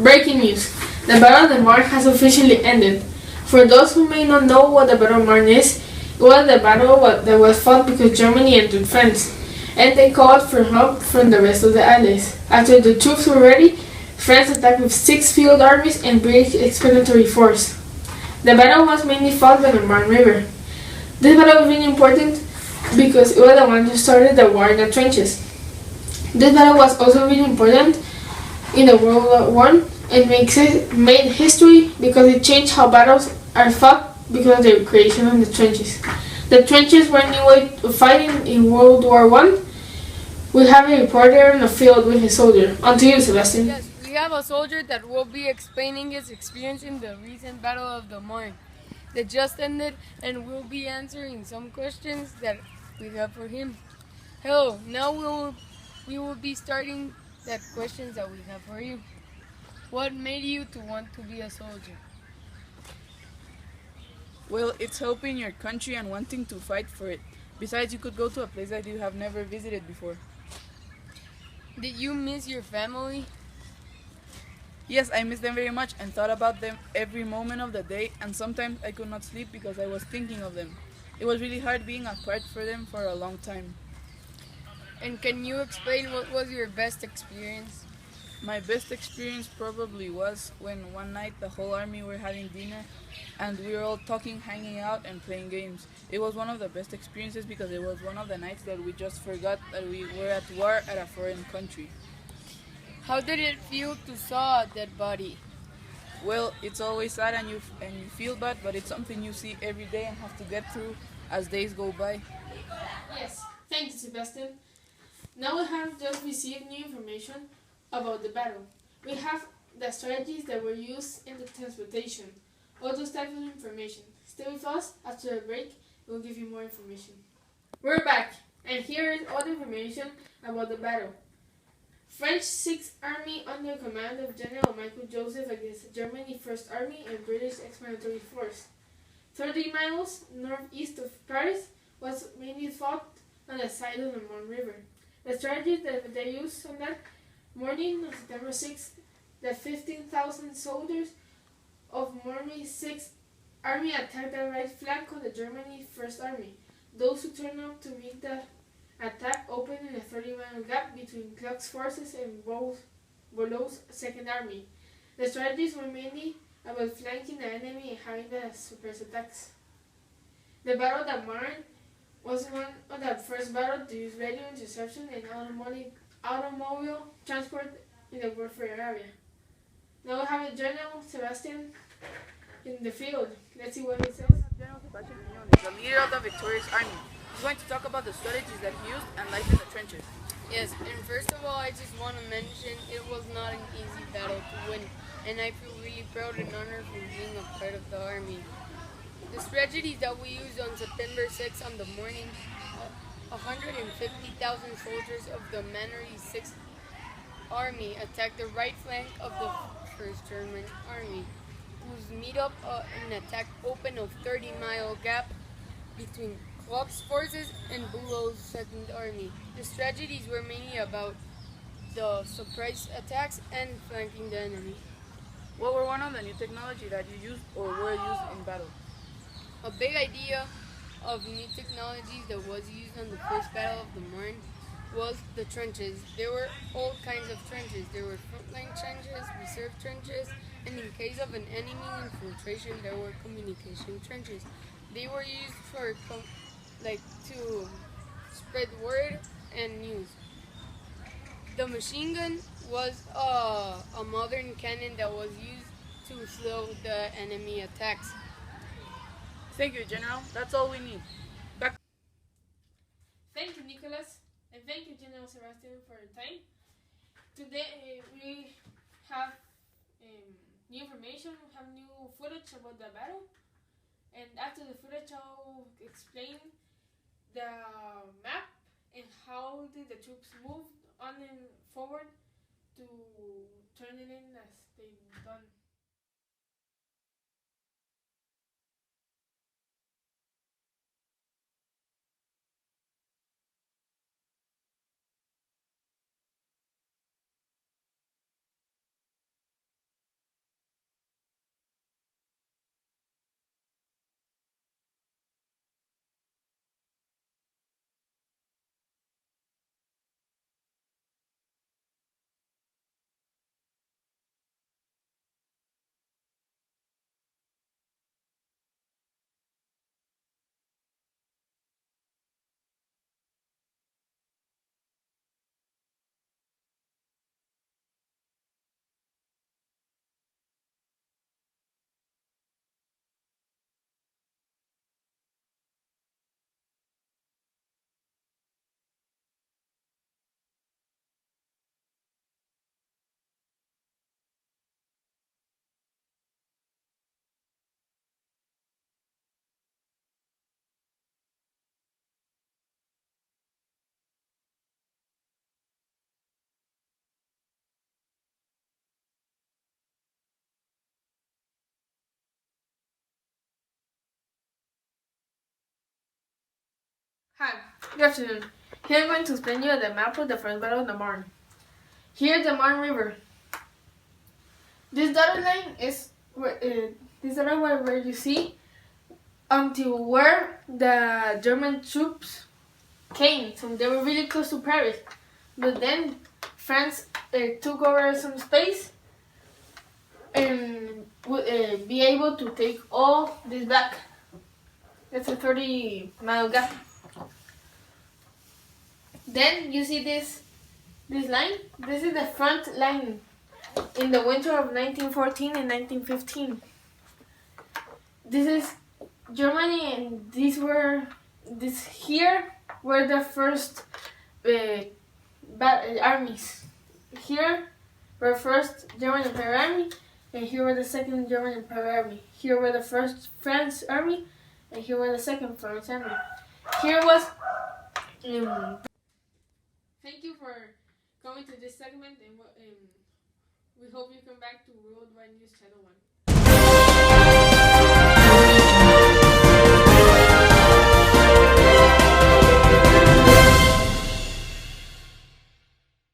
Breaking news. The Battle of the Marne has officially ended. For those who may not know what the Battle of Marne is, it was the battle that was fought because Germany entered France, and they called for help from the rest of the Allies. After the troops were ready, France attacked with 6 field armies and British expeditionary force. The battle was mainly fought by the Marne River. This battle was really important because it was the one that started the war in the trenches. This battle was also really important in the World War I and made history because it changed how battles are fought because of the creation of the trenches. The trenches were a new way of fighting in World War I. We have a reporter in the field with a soldier. On to you, Sebastian. Yes, we have a soldier that will be explaining his experience in the recent Battle of the Marne that just ended, and will be answering some questions that we have for him. Hello, now we will be starting the questions that we have for you. What made you to want to be a soldier? Well, it's helping your country and wanting to fight for it. Besides, you could go to a place that you have never visited before. Did you miss your family? Yes, I miss them very much and thought about them every moment of the day, and sometimes I could not sleep because I was thinking of them. It was really hard being apart from them for a long time. And can you explain what was your best experience? My best experience probably was when one night the whole army were having dinner and we were all talking, hanging out and playing games. It was one of the best experiences because it was one of the nights that we just forgot that we were at war at a foreign country. How did it feel to saw a dead body? Well, it's always sad and you feel bad, but it's something you see every day and have to get through as days go by. Yes, thank you, Sebastian. Now we have just received new information about the battle. We have the strategies that were used in the transportation. All those types of information. Stay with us. After a break, we'll give you more information. We're back, and here is all the information about the battle. French 6th Army under command of General Michael Joseph against Germany 1st Army and British Expeditionary Force. 30 miles northeast of Paris was mainly fought on the side of the Marne River. The strategies that they used on that morning of September 6th, the 15,000 soldiers of Marne's 6th Army attacked the right flank of the Germany 1st Army. Those who turned out to meet the attack opened in a 30-mile gap between Clark's forces and Beaulieu's 2nd Army. The strategies were mainly about flanking the enemy and having the surprise attacks. The Battle of the Marne was one of the first battles to use radio interception and automobile transport in the warfare area. Now we have General Sebastian in the field. Let's see what he says. General Sebastian Quiñonez, the leader of the victorious army. He's going to talk about the strategies that he used and life in the trenches. Yes, and first of all, I just want to mention it was not an easy battle to win, and I feel really proud and honored for being a part of the army. The strategies that we used on September 6th on the morning, 150,000 soldiers of the Mannery 6th Army attacked the right flank of the 1st German Army, whose meet up an attack open of 30-mile gap between Klopp's forces and Beaulieu's 2nd Army. The strategies were mainly about the surprise attacks and flanking the enemy. What were one of the new technology that you used or were used in battle? A big idea of new technologies that was used on the first Battle of the Marne was the trenches. There were all kinds of trenches. There were frontline trenches, reserve trenches, and in case of an enemy infiltration, there were communication trenches. They were used for to spread word and news. The machine gun was a modern cannon that was used to slow the enemy attacks. Thank you, General. That's all we need. Back. Thank you, Nicolas, and thank you, General Sebastian, for your time. Today we have new information, we have new footage about the battle, and after the footage I'll explain the map and how did the troops move on and forward to turn it in as they've done. Hi, good afternoon. Here I'm going to explain you the map of the first battle of the Marne. Here the Marne River. This dotted line is where you see until where the German troops came. So they were really close to Paris. But then France took over some space and would be able to take all this back. That's a 30-mile gap. Then you see this line. This is the front line in the winter of 1914 and 1915. This is Germany, and here were the first armies. Here were first German Imperial Army, and here were the second German Imperial Army. Here were the first French Army, and here were the second French Army. Here was. Thank you for coming to this segment, and we hope you come back to Worldwide News Channel 1.